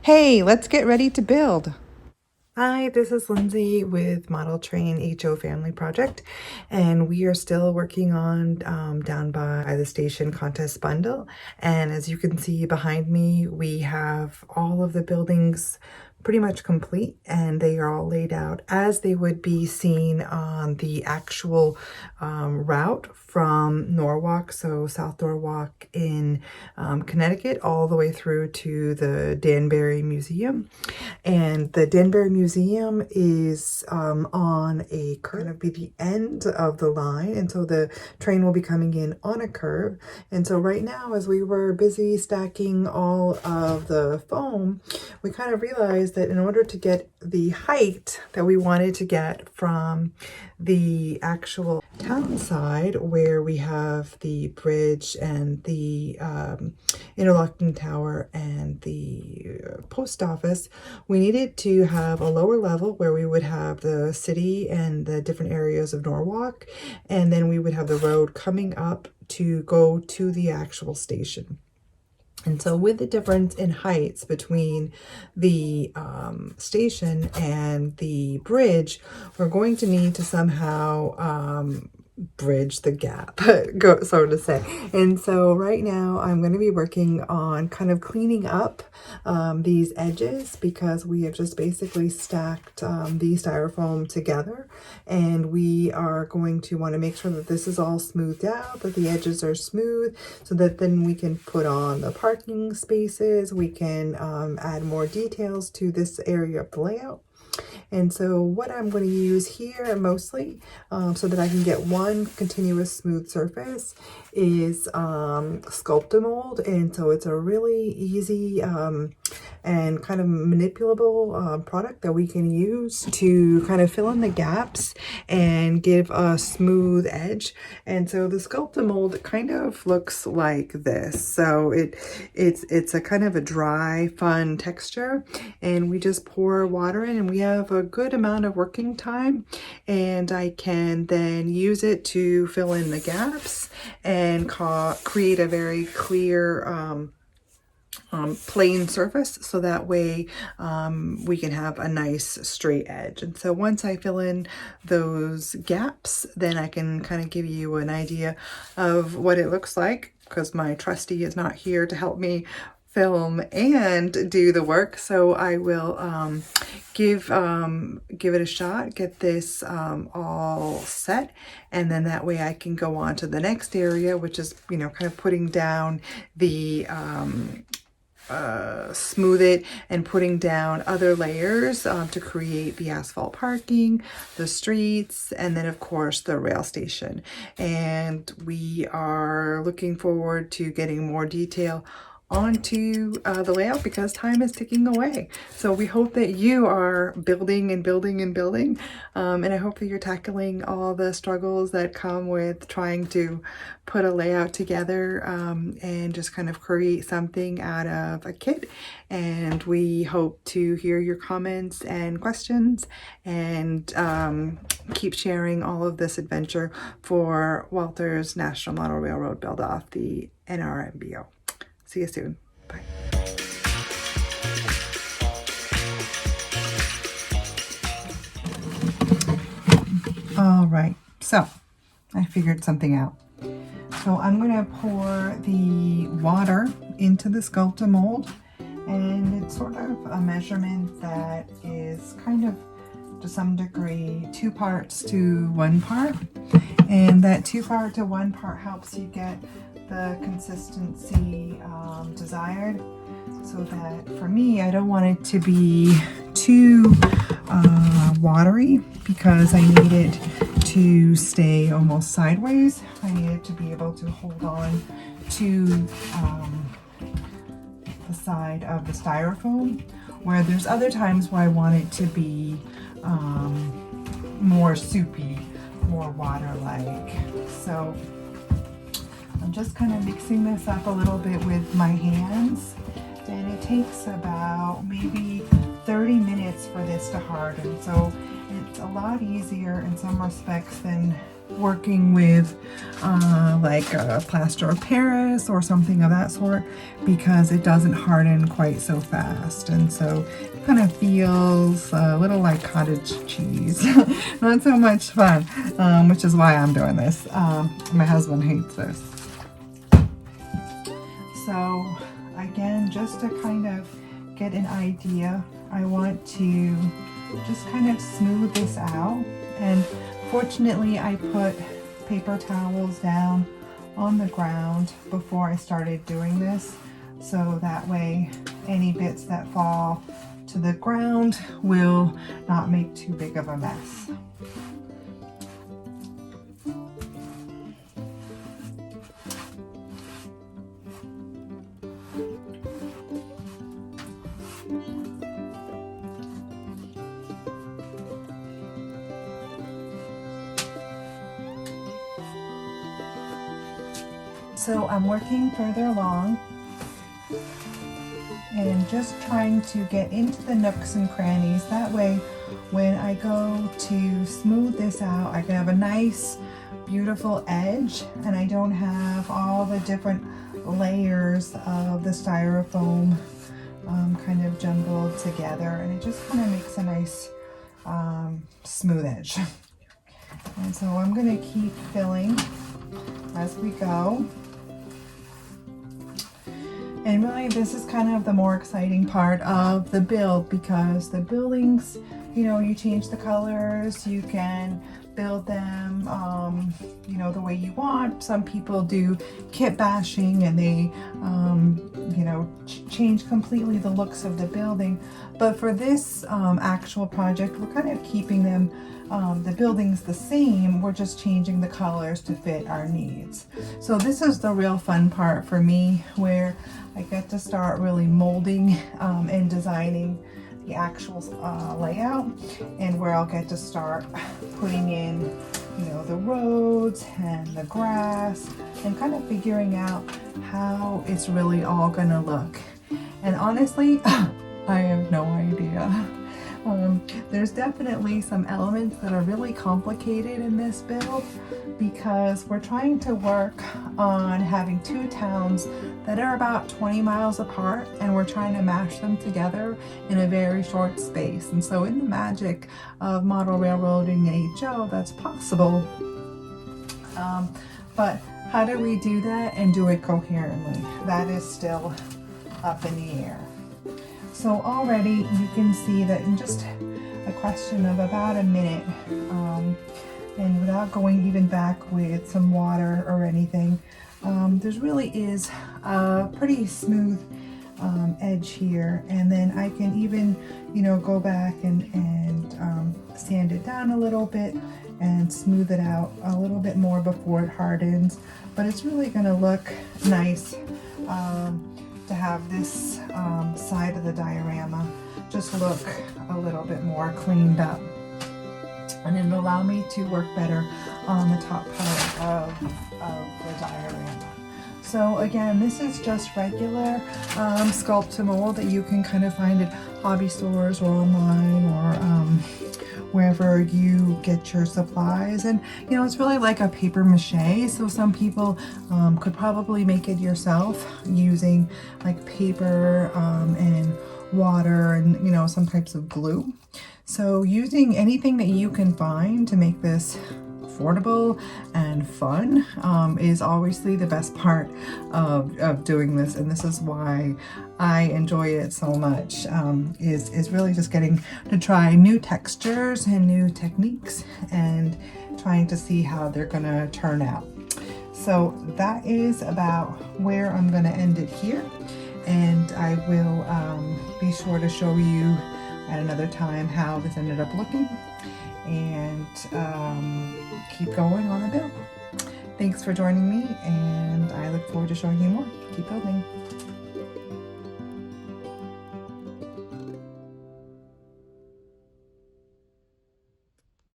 Hey, let's get ready to build. Hi, this is Lindsay with Model Train HO Family Project, and we are still working on Down by the Station contest bundle. And as you can see behind me, we have all of the buildings pretty much complete, and they are all laid out as they would be seen on the actual route from Norwalk, so South Norwalk in Connecticut, all the way through to the Danbury Museum. And the Danbury Museum is on a curve, kind of be the end of the line, and so the train will be coming in on a curve. And so right now, as we were busy stacking all of the foam, we kind of realized that in order to get the height that we wanted to get from the actual town side, where we have the bridge and the interlocking tower and the post office, we needed to have a lower level where we would have the city and the different areas of Norwalk, and then we would have the road coming up to go to the actual station. And so with the difference in heights between the station and the bridge, we're going to need to somehow bridge the gap, so to say. And so right now I'm going to be working on kind of cleaning up these edges, because we have just basically stacked the styrofoam together, and we are going to want to make sure that this is all smoothed out, that the edges are smooth, so that then we can put on the parking spaces, we can add more details to this area of the layout. And so what I'm going to use here mostly, so that I can get one continuous smooth surface, is Sculptamold. And so it's a really easy and kind of manipulable product that we can use to kind of fill in the gaps and give a smooth edge. And so the Sculptamold kind of looks like this. So it's a kind of a dry, fun texture, and we just pour water in, and we have a good amount of working time, and I can then use it to fill in the gaps and create a very clear plain surface, so that way we can have a nice straight edge. And so once I fill in those gaps, then I can kind of give you an idea of what it looks like, because my trusty is not here to help me film and do the work. So I will give it a shot, get this all set, and then that way I can go on to the next area, which is, kind of putting down the smooth it and putting down other layers to create the asphalt parking, the streets, and then of course the rail station. And we are looking forward to getting more detail onto the layout, because time is ticking away. So we hope that you are building and building and building, and I hope that you're tackling all the struggles that come with trying to put a layout together and just kind of create something out of a kit. And we hope to hear your comments and questions, and keep sharing all of this adventure for Walthers National Model Railroad Build Off, the NRMBO. See you soon. Bye. All right, so I figured something out. So I'm going to pour the water into the Sculptamold, and it's sort of a measurement that is kind of, to some degree, 2 parts to 1 part. And that 2 part to 1 part helps you get the consistency desired, so that for me, I don't want it to be too watery, because I need it to stay almost sideways. I need it to be able to hold on to the side of the styrofoam, where there's other times where I want it to be more soupy, more water-like. So I'm just kind of mixing this up a little bit with my hands, and it takes about maybe 30 minutes for this to harden. So it's a lot easier in some respects than working with like a plaster of Paris or something of that sort, because it doesn't harden quite so fast, and so it kind of feels a little like cottage cheese. Not so much fun, which is why I'm doing this. My husband hates this. So again, just to kind of get an idea, I want to just kind of smooth this out, and fortunately I put paper towels down on the ground before I started doing this, so that way any bits that fall to the ground will not make too big of a mess. So I'm working further along and just trying to get into the nooks and crannies. That way, when I go to smooth this out, I can have a nice, beautiful edge, and I don't have all the different layers of the styrofoam kind of jumbled together, and it just kind of makes a nice smooth edge. And so I'm going to keep filling as we go. And really, this is kind of the more exciting part of the build, because the buildings, you know, you change the colors, you can build them, you know, the way you want. Some people do kit bashing and they, you know, change completely the looks of the building. But for this actual project, we're kind of keeping them, the buildings the same. We're just changing the colors to fit our needs. So this is the real fun part for me, where I get to start really molding and designing the actual layout, and where I'll get to start putting in, you know, the roads and the grass, and kind of figuring out how it's really all gonna look. And honestly, I have no idea. There's definitely some elements that are really complicated in this build, because we're trying to work on having two towns that are about 20 miles apart, and we're trying to mash them together in a very short space. And so in the magic of model railroading HO, that's possible. But how do we do that and do it coherently? That is still up in the air. So already you can see that in just a question of about a minute, and without going even back with some water or anything, there's really is a pretty smooth edge here. And then I can even, you know, go back and sand it down a little bit and smooth it out a little bit more before it hardens. But it's really going to look nice to have this side of the diorama just look a little bit more cleaned up, and it'll allow me to work better on the top part of the diorama. So again, this is just regular sculpt to mold that you can kind of find at hobby stores or online, or wherever you get your supplies. And you know, it's really like a paper mache, so some people could probably make it yourself using like paper and water and, you know, some types of glue. So using anything that you can find to make this affordable and fun is obviously the best part of doing this, and this is why I enjoy it so much, is really just getting to try new textures and new techniques and trying to see how they're gonna turn out. So that is about where I'm gonna end it here, and I will be sure to show you at another time how this ended up looking, and keep going on the build. Thanks for joining me, and I look forward to showing you more. Keep building.